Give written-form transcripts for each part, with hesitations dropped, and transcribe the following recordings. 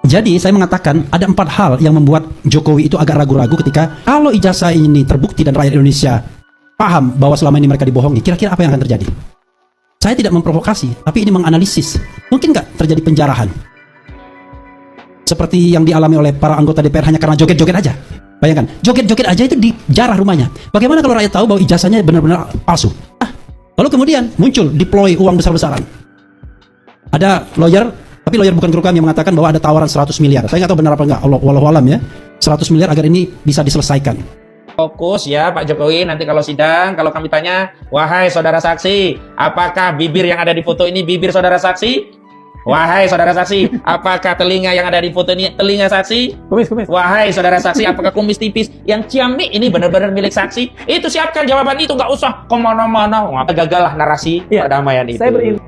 Jadi saya mengatakan ada 4 hal yang membuat Jokowi itu agak ragu-ragu ketika kalau ijazah ini terbukti dan rakyat Indonesia paham bahwa selama ini mereka dibohongi, kira-kira apa yang akan terjadi? Saya tidak memprovokasi, tapi ini menganalisis. Mungkin nggak terjadi penjarahan? Seperti yang dialami oleh para anggota DPR hanya karena joget-joget aja. Bayangkan, joget-joget aja itu dijarah rumahnya. Bagaimana kalau rakyat tahu bahwa ijazahnya benar-benar palsu? Lalu kemudian muncul deploy uang besar-besaran. Ada lawyer, tapi lawyer bukan guru kami, yang mengatakan bahwa ada tawaran 100 miliar. Saya nggak tahu benar apa enggak, wallahu alam ya. 100 miliar agar ini bisa diselesaikan. Fokus ya Pak Jokowi, nanti kalau sidang, kalau kami tanya, wahai saudara saksi, apakah bibir yang ada di foto ini bibir saudara saksi? Wahai saudara saksi, apakah telinga yang ada di foto ini telinga saksi? Kumis. Wahai saudara saksi, apakah kumis tipis yang ciamik ini benar-benar milik saksi? Itu siapkan jawaban itu, nggak usah kemana-mana. Gagal lah narasi perdamaian itu.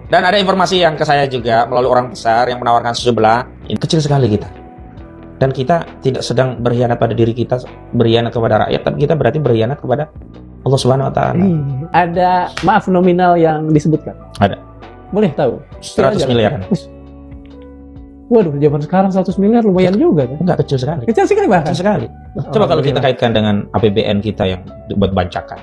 Dan ada informasi yang ke saya juga melalui orang besar yang menawarkan sebelah. Ini kecil sekali kita. Dan kita tidak sedang berkhianat pada diri kita, berkhianat kepada rakyat, tapi kita berarti berkhianat kepada Allah Subhanahu Wa Taala. Ada maaf nominal yang disebutkan? Ada. Boleh tahu? 100 miliar. Waduh, zaman sekarang 100 miliar lumayan juga kan? Enggak, kecil sekali. Kecil sekali bahkan. Kecil sekali. Coba kalau kita kaitkan dengan APBN kita yang buat bancakan.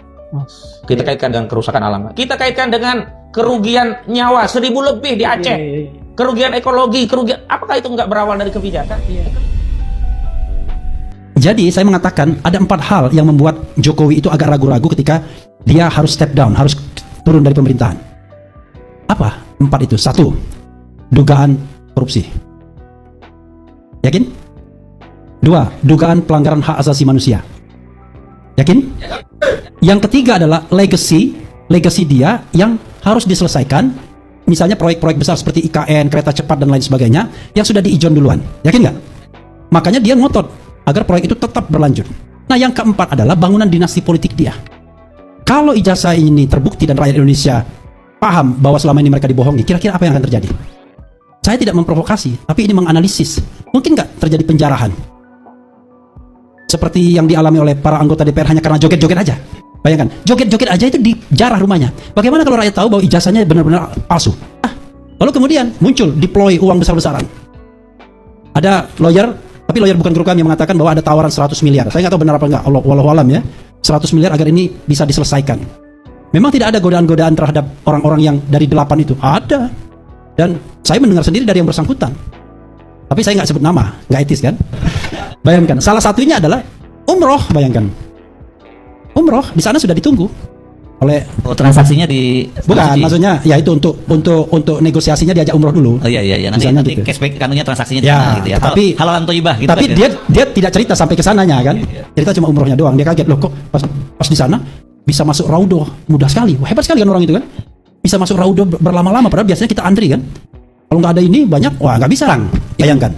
Kita kaitkan dengan kerusakan alam. Kita kaitkan dengan kerugian nyawa 1000 lebih di Aceh. Kerugian ekologi, kerugian, apakah itu enggak berawal dari kebijakan? Jadi saya mengatakan ada 4 hal yang membuat Jokowi itu agak ragu-ragu ketika dia harus step down, harus turun dari pemerintahan. Apa 4 itu? 1. Dugaan korupsi. Yakin? 2. Dugaan pelanggaran hak asasi manusia. Yakin? Yang ketiga adalah legacy dia yang harus diselesaikan. Misalnya proyek-proyek besar seperti IKN, kereta cepat dan lain sebagainya yang sudah diijon duluan. Yakin nggak? Makanya dia ngotot agar proyek itu tetap berlanjut. Nah, yang keempat adalah bangunan dinasti politik dia. Kalau ijazah ini terbukti dan rakyat Indonesia paham bahwa selama ini mereka dibohongi, kira-kira apa yang akan terjadi? Saya tidak memprovokasi, tapi ini menganalisis. Mungkin nggak terjadi penjarahan? Seperti yang dialami oleh para anggota DPR hanya karena joget-joget aja. Bayangkan, joget-joget aja itu dijarah rumahnya. Bagaimana kalau rakyat tahu bahwa ijazahnya benar-benar palsu? Lalu kemudian muncul deploy uang besar-besaran. Ada lawyer, tapi lawyer bukan guru kami, yang mengatakan bahwa ada tawaran 100 miliar. Saya nggak tahu benar apa enggak, wallahu alam ya. 100 miliar agar ini bisa diselesaikan. Memang tidak ada godaan-godaan terhadap orang-orang yang dari 8 itu. Ada. Dan saya mendengar sendiri dari yang bersangkutan. Tapi saya nggak sebut nama, nggak etis kan? Bayangkan, salah satunya adalah umroh, bayangkan. Umroh di sana sudah ditunggu oleh transaksinya di bukan, maksudnya ya itu untuk negosiasinya diajak umroh dulu. Oh iya nanti gitu. cashback kanunya transaksinya di ya, sana gitu ya. Tapi halalan thayyibah gitu. Tapi kan, dia tidak cerita sampai ke sananya kan. Cerita cuma umrohnya doang. Dia kaget, loh kok pas di sana bisa masuk raudoh mudah sekali. Wah, hebat sekali kan orang itu kan. Bisa masuk raudoh berlama-lama, padahal biasanya kita antri kan. Kalau nggak ada ini banyak, wah nggak bisa orang. Bayangkan.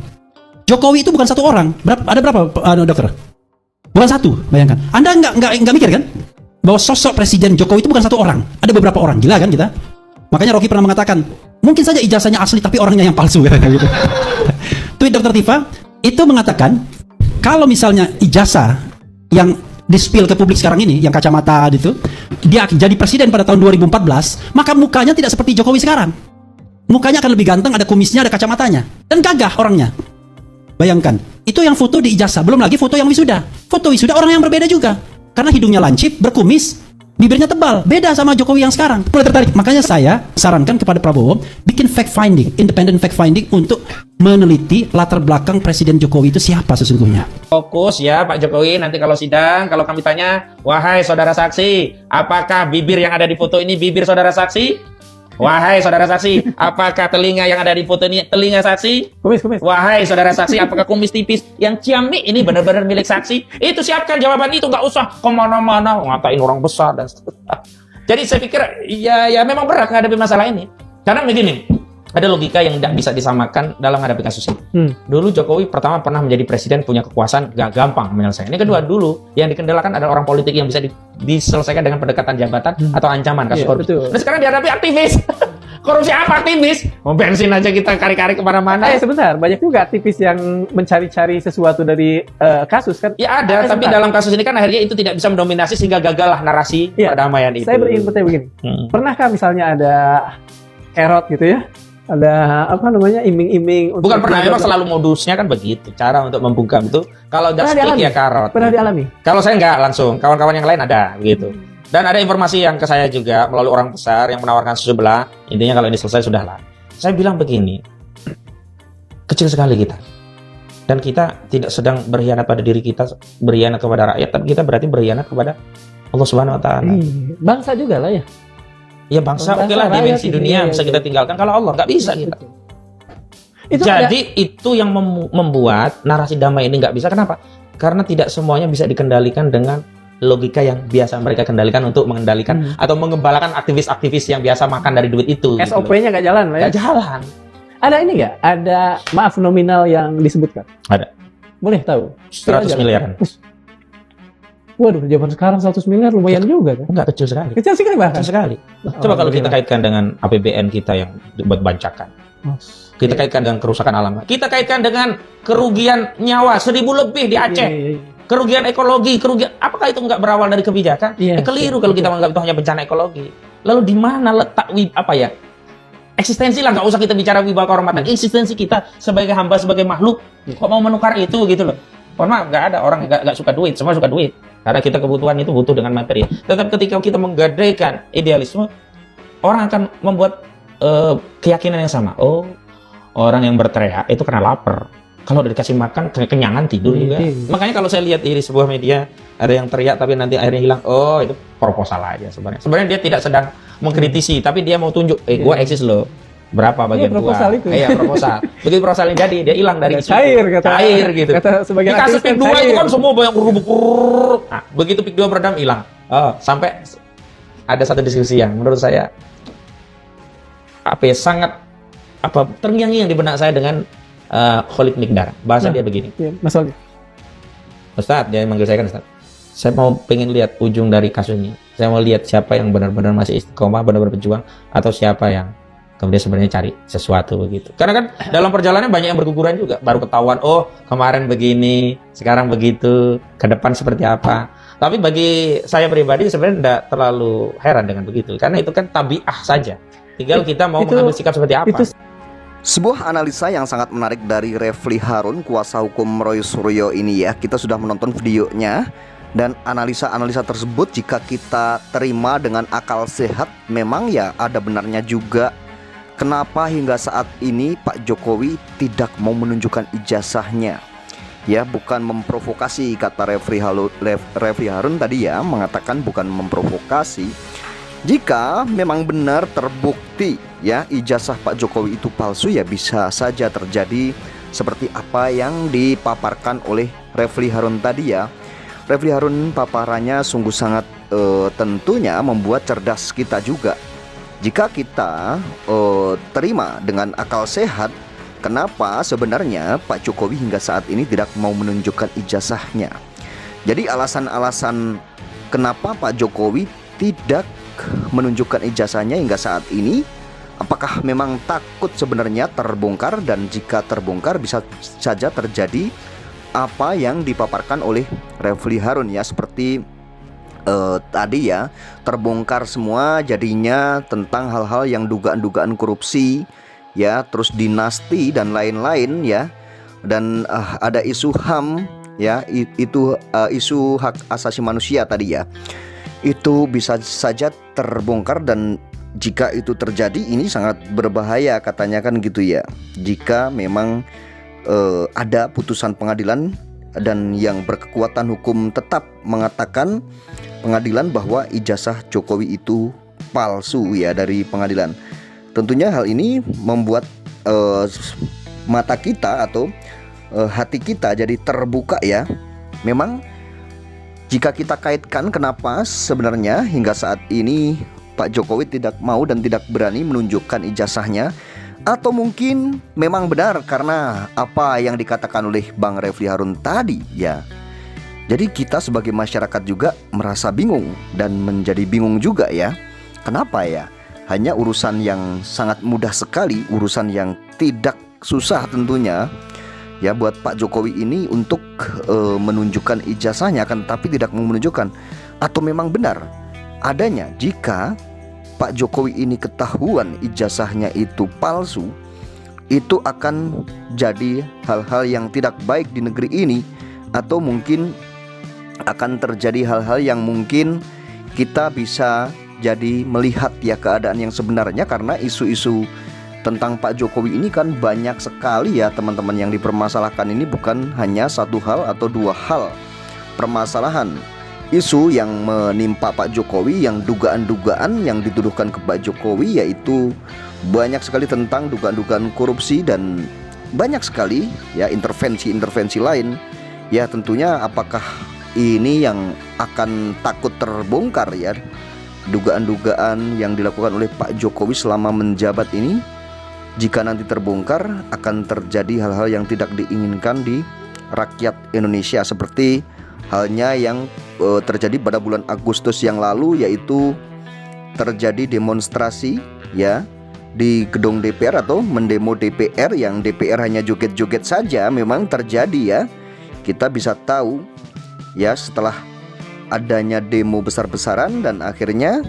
Jokowi itu bukan satu orang. Ada berapa dokter? Bukan satu, bayangkan. Anda nggak mikir kan bahwa sosok Presiden Jokowi itu bukan satu orang, ada beberapa orang. Gila kan kita? Makanya Rocky pernah mengatakan, mungkin saja ijazahnya asli tapi orangnya yang palsu gitu. Tweet Dr. Tifa itu mengatakan, kalau misalnya ijazah yang di-spill ke publik sekarang ini, yang kacamata itu, dia jadi presiden pada tahun 2014, maka mukanya tidak seperti Jokowi sekarang. Mukanya akan lebih ganteng, ada kumisnya, ada kacamatanya, dan gagah orangnya. Bayangkan, itu yang foto di ijazah, belum lagi foto yang wisuda. Foto wisuda orang yang berbeda juga. Karena hidungnya lancip, berkumis, bibirnya tebal, beda sama Jokowi yang sekarang. Mulai tertarik. Makanya saya sarankan kepada Prabowo bikin fact finding, independent fact finding untuk meneliti latar belakang Presiden Jokowi itu siapa sesungguhnya. Fokus ya Pak Jokowi, nanti kalau sidang, kalau kami tanya, wahai saudara saksi, apakah bibir yang ada di foto ini bibir saudara saksi? Wahai saudara saksi, apakah telinga yang ada di foto ini telinga saksi? Kumis. Wahai saudara saksi, apakah kumis tipis yang ciamik ini benar-benar milik saksi? Itu siapkan jawaban itu, nggak usah kemana-mana ngatain orang besar dan seterusnya. Jadi saya pikir ya memang berat menghadapi masalah ini. Karena begini, ada logika yang tidak bisa disamakan dalam menghadapi kasus ini. Dulu Jokowi pertama pernah menjadi presiden, punya kekuasaan, gak gampang menyelesaikan. Ini kedua, dulu yang dikendalakan adalah orang politik yang bisa diselesaikan dengan pendekatan jabatan atau ancaman kasus korupsi. Nah sekarang dihadapi aktivis. Korupsi apa aktivis? Mau bensin aja kita kari-kari kemana-mana. Sebentar, banyak juga aktivis yang mencari-cari sesuatu dari kasus kan? Ya ada, tapi dalam kasus ini kan akhirnya itu tidak bisa mendominasi sehingga gagal lah narasi perdamaian itu. Saya beringin begini. Pernahkah misalnya ada Erot gitu ya? Ada apa namanya iming-iming untuk Bukan pernah, memang selalu modusnya kan begitu. Cara untuk membungkam itu kalau udah Pernah stick dialami? ya karot. Pernah dialami? Kalau saya nggak langsung, kawan-kawan yang lain ada begitu. Dan ada informasi yang ke saya juga melalui orang besar yang menawarkan sebelah. Intinya kalau ini selesai sudahlah. Saya bilang begini, kecil sekali kita. Dan kita tidak sedang berkhianat pada diri kita, berkhianat kepada rakyat, tapi kita berarti berkhianat kepada Allah Subhanahu Wa Taala. Bangsa juga lah ya. Ya bangsa, Bangsa, oke lah, rakyat dimensi gitu, dunia iya, bisa iya. kita tinggalkan. Kalau Allah nggak bisa kita. Itu Jadi itu yang membuat narasi damai ini nggak bisa. Kenapa? Karena tidak semuanya bisa dikendalikan dengan logika yang biasa mereka kendalikan untuk mengendalikan atau mengembalakan aktivis-aktivis yang biasa makan dari duit itu. gitu loh. SOP-nya nggak jalan lah ya. Nggak jalan. Ada ini nggak? Ada maaf nominal yang disebutkan? Ada. Boleh tahu? 100 miliaran. Waduh, zaman sekarang 100 miliar lumayan juga kan? Enggak, kecil sekali. Kecil sekali bahkan. Kecil sekali. Coba kalau kita kaitkan dengan APBN kita yang buat bancakan. Kita kaitkan dengan kerusakan alam. Kita kaitkan dengan kerugian nyawa 1000 lebih di Aceh. Kerugian ekologi, kerugian apakah itu nggak berawal dari kebijakan? Iya. Keliru kalau kita menganggap itu hanya bencana ekologi. Lalu di mana letak eksistensi lah, nggak usah kita bicara wibawa kehormatan. Eksistensi kita sebagai hamba, sebagai makhluk, kok mau menukar itu gitu loh. Mohon maaf, nggak ada orang nggak suka duit, semua suka duit. Karena kita kebutuhan itu butuh dengan materi. Tetap ketika kita menggadaikan idealisme, orang akan membuat keyakinan yang sama. Oh, orang yang berteriak itu karena lapar. Kalau udah dikasih makan, kekenyangan tidur juga. Makanya kalau saya lihat di sebuah media, ada yang teriak tapi nanti akhirnya hilang. Oh, itu proposal aja sebenarnya. Sebenarnya dia tidak sedang mengkritisi, tapi dia mau tunjuk, gue eksis loh. Berapa bagian proposal gua? itu. Iya, proposal. Begitu proposalnya jadi, dia hilang dari isu. Cair kata. Cair gitu. Kata sebagian Di kasus aktivis PIK 2 cair. itu kan semua banyak rubuk. Nah, begitu PIK 2 meredam hilang. Oh, sampai ada satu diskusi yang menurut saya sangat terngiang-ngiang di benak saya dengan Khalid Miqdar. Bahasa dia begini. Iya, Mas Aldi. Ustadz, dia manggil saya kan Ustadz. Saya mau pengen lihat ujung dari kasus ini. Saya mau lihat siapa yang benar-benar masih istiqomah, benar-benar berjuang, atau siapa yang kemudian sebenarnya cari sesuatu begitu. Karena kan dalam perjalanan banyak yang berguguran juga. Baru ketahuan, oh kemarin begini, sekarang begitu, ke depan seperti apa. Tapi bagi saya pribadi sebenarnya tidak terlalu heran dengan begitu. Karena itu kan tabiah saja. Tinggal kita mau mengambil sikap seperti apa. Sebuah analisa yang sangat menarik dari Refli Harun, kuasa hukum Roy Suryo ini ya. Kita sudah menonton videonya. Dan analisa-analisa tersebut jika kita terima dengan akal sehat, memang ya ada benarnya juga. Kenapa hingga saat ini Pak Jokowi tidak mau menunjukkan ijazahnya? Ya, bukan memprovokasi, kata Refli Harun tadi ya, mengatakan bukan memprovokasi. Jika memang benar terbukti ya ijazah Pak Jokowi itu palsu, ya bisa saja terjadi seperti apa yang dipaparkan oleh Refli Harun tadi ya. Refli Harun paparannya sungguh sangat tentunya membuat cerdas kita juga. Jika kita terima dengan akal sehat, kenapa sebenarnya Pak Jokowi hingga saat ini tidak mau menunjukkan ijazahnya? Jadi alasan-alasan kenapa Pak Jokowi tidak menunjukkan ijazahnya hingga saat ini, apakah memang takut sebenarnya terbongkar? Dan jika terbongkar bisa saja terjadi apa yang dipaparkan oleh Refli Harun ya, seperti tadi ya, terbongkar semua jadinya tentang hal-hal yang dugaan-dugaan korupsi ya, terus dinasti dan lain-lain ya. Dan ada isu HAM ya, itu isu hak asasi manusia tadi ya, itu bisa saja terbongkar. Dan jika itu terjadi, ini sangat berbahaya katanya kan gitu ya, jika memang ada putusan pengadilan dan yang berkekuatan hukum tetap mengatakan pengadilan bahwa ijazah Jokowi itu palsu ya dari pengadilan. Tentunya hal ini membuat mata kita atau hati kita jadi terbuka ya. Memang jika kita kaitkan kenapa sebenarnya hingga saat ini Pak Jokowi tidak mau dan tidak berani menunjukkan ijazahnya, atau mungkin memang benar karena apa yang dikatakan oleh Bang Refli Harun tadi ya. Jadi kita sebagai masyarakat juga merasa bingung dan menjadi bingung juga ya. Kenapa ya? Hanya urusan yang sangat mudah sekali, urusan yang tidak susah tentunya ya buat Pak Jokowi ini untuk menunjukkan ijazahnya, kan tapi tidak mau menunjukkan. Atau memang benar adanya jika Pak Jokowi ini ketahuan ijazahnya itu palsu, itu akan jadi hal-hal yang tidak baik di negeri ini, atau mungkin akan terjadi hal-hal yang mungkin kita bisa jadi melihat ya keadaan yang sebenarnya, karena isu-isu tentang Pak Jokowi ini kan banyak sekali ya teman-teman yang dipermasalahkan. Ini bukan hanya satu hal atau dua hal permasalahan. Isu yang menimpa Pak Jokowi, yang dugaan-dugaan yang dituduhkan ke Pak Jokowi, yaitu banyak sekali tentang dugaan-dugaan korupsi dan banyak sekali ya intervensi-intervensi lain. Ya tentunya apakah ini yang akan takut terbongkar ya, dugaan-dugaan yang dilakukan oleh Pak Jokowi selama menjabat ini? Jika nanti terbongkar, akan terjadi hal-hal yang tidak diinginkan di rakyat Indonesia, seperti halnya yang terjadi pada bulan Agustus yang lalu, yaitu terjadi demonstrasi ya di gedung DPR atau mendemo DPR, yang DPR hanya joget-joget saja. Memang terjadi ya, kita bisa tahu ya, setelah adanya demo besar-besaran dan akhirnya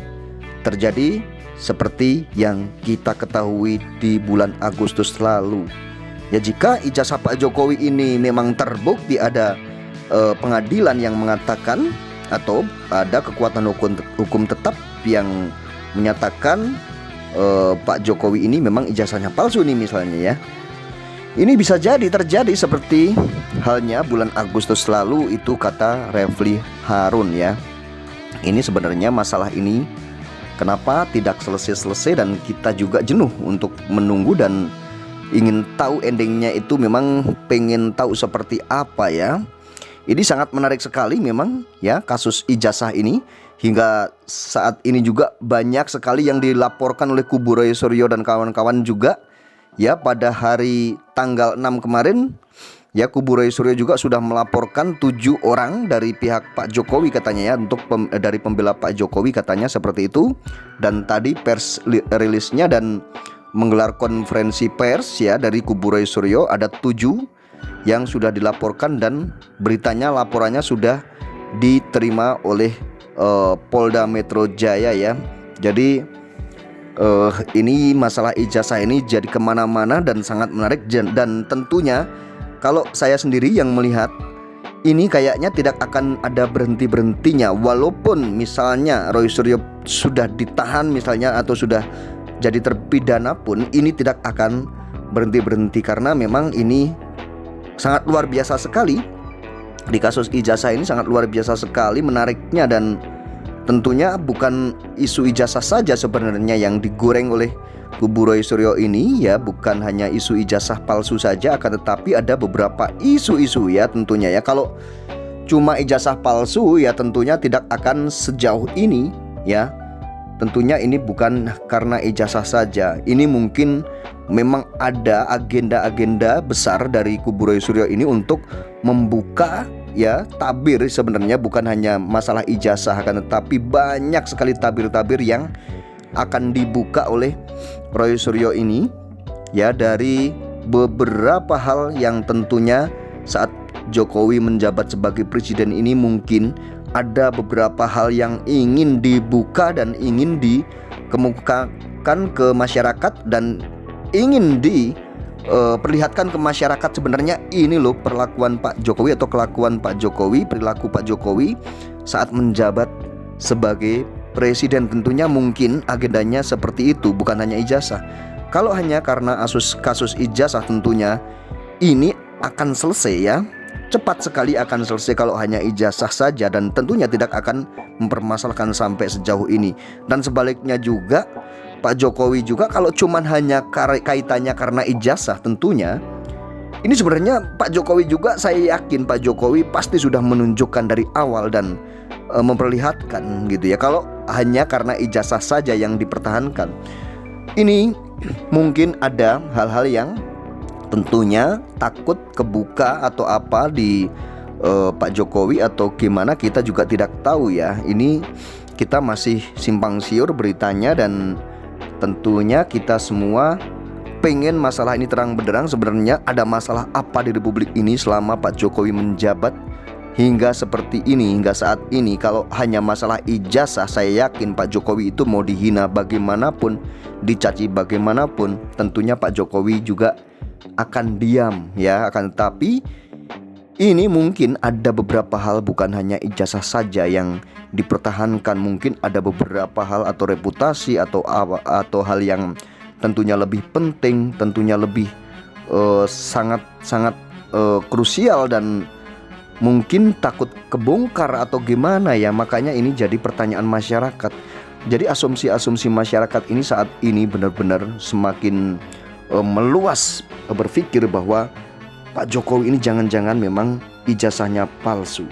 terjadi seperti yang kita ketahui di bulan Agustus lalu. Ya, jika ijazah Pak Jokowi ini memang terbukti ada pengadilan yang mengatakan atau ada kekuatan hukum tetap yang menyatakan Pak Jokowi ini memang ijazahnya palsu nih misalnya ya, ini bisa jadi terjadi seperti halnya bulan Agustus lalu itu, kata Refli Harun ya. Ini sebenarnya masalah ini kenapa tidak selesai-selesai, dan kita juga jenuh untuk menunggu dan ingin tahu endingnya itu, memang pengen tahu seperti apa ya. Ini sangat menarik sekali memang ya kasus ijazah ini. Hingga saat ini juga banyak sekali yang dilaporkan oleh kubu Roy Suryo dan kawan-kawan juga ya. Pada hari tanggal 6 kemarin ya, kubu Roy Suryo juga sudah melaporkan 7 orang dari pihak Pak Jokowi katanya ya, untuk dari pembela Pak Jokowi katanya seperti itu. Dan tadi pers rilisnya dan menggelar konferensi pers ya dari kubu Roy Suryo, ada 7 yang sudah dilaporkan dan beritanya, laporannya sudah diterima oleh Polda Metro Jaya ya. Jadi ini masalah ijazah ini jadi kemana-mana dan sangat menarik, dan tentunya kalau saya sendiri yang melihat ini kayaknya tidak akan ada berhenti-berhentinya. Walaupun misalnya Roy Suryo sudah ditahan misalnya atau sudah jadi terpidana pun, ini tidak akan berhenti-berhenti, karena memang ini sangat luar biasa sekali. Di kasus ijazah ini sangat luar biasa sekali menariknya, dan tentunya bukan isu ijazah saja sebenarnya yang digoreng oleh kubu Roy Suryo ini ya, bukan hanya isu ijazah palsu saja, akan tetapi ada beberapa isu-isu ya tentunya ya. Kalau cuma ijazah palsu ya tentunya tidak akan sejauh ini ya. Tentunya ini bukan karena ijazah saja. Ini mungkin memang ada agenda-agenda besar dari kubu Roy Suryo ini untuk membuka ya tabir. Sebenarnya bukan hanya masalah ijazah, akan tetapi banyak sekali tabir-tabir yang akan dibuka oleh Roy Suryo ini ya, dari beberapa hal yang tentunya saat Jokowi menjabat sebagai presiden ini mungkin ada beberapa hal yang ingin dibuka dan ingin dikemukakan ke masyarakat, dan ingin diperlihatkan ke masyarakat sebenarnya ini loh perlakuan Pak Jokowi atau kelakuan Pak Jokowi, perilaku Pak Jokowi saat menjabat sebagai presiden. Tentunya mungkin agendanya seperti itu, bukan hanya ijazah. Kalau hanya karena kasus ijazah tentunya ini akan selesai ya, cepat sekali akan selesai kalau hanya ijazah saja, dan tentunya tidak akan mempermasalahkan sampai sejauh ini. Dan sebaliknya juga Pak Jokowi juga kalau cuman hanya kaitannya karena ijazah, tentunya ini sebenarnya Pak Jokowi juga, saya yakin Pak Jokowi pasti sudah menunjukkan dari awal dan memperlihatkan gitu ya, kalau hanya karena ijazah saja yang dipertahankan. Ini mungkin ada hal-hal yang tentunya takut kebuka atau apa di Pak Jokowi atau gimana, kita juga tidak tahu ya. Ini kita masih simpang siur beritanya, dan tentunya kita semua pengen masalah ini terang benderang. Sebenarnya ada masalah apa di Republik ini selama Pak Jokowi menjabat hingga seperti ini, hingga saat ini. Kalau hanya masalah ijazah, saya yakin Pak Jokowi itu mau dihina bagaimanapun, dicaci bagaimanapun, tentunya Pak Jokowi juga akan diam ya. Akan tetapi ini mungkin ada beberapa hal, bukan hanya ijazah saja yang dipertahankan. Mungkin ada beberapa hal atau reputasi atau hal yang tentunya lebih penting, tentunya lebih sangat krusial dan mungkin takut kebongkar atau gimana ya. Makanya ini jadi pertanyaan masyarakat. Jadi asumsi-asumsi masyarakat ini saat ini benar-benar semakin meluas, berpikir bahwa Pak Jokowi ini jangan-jangan memang ijazahnya palsu.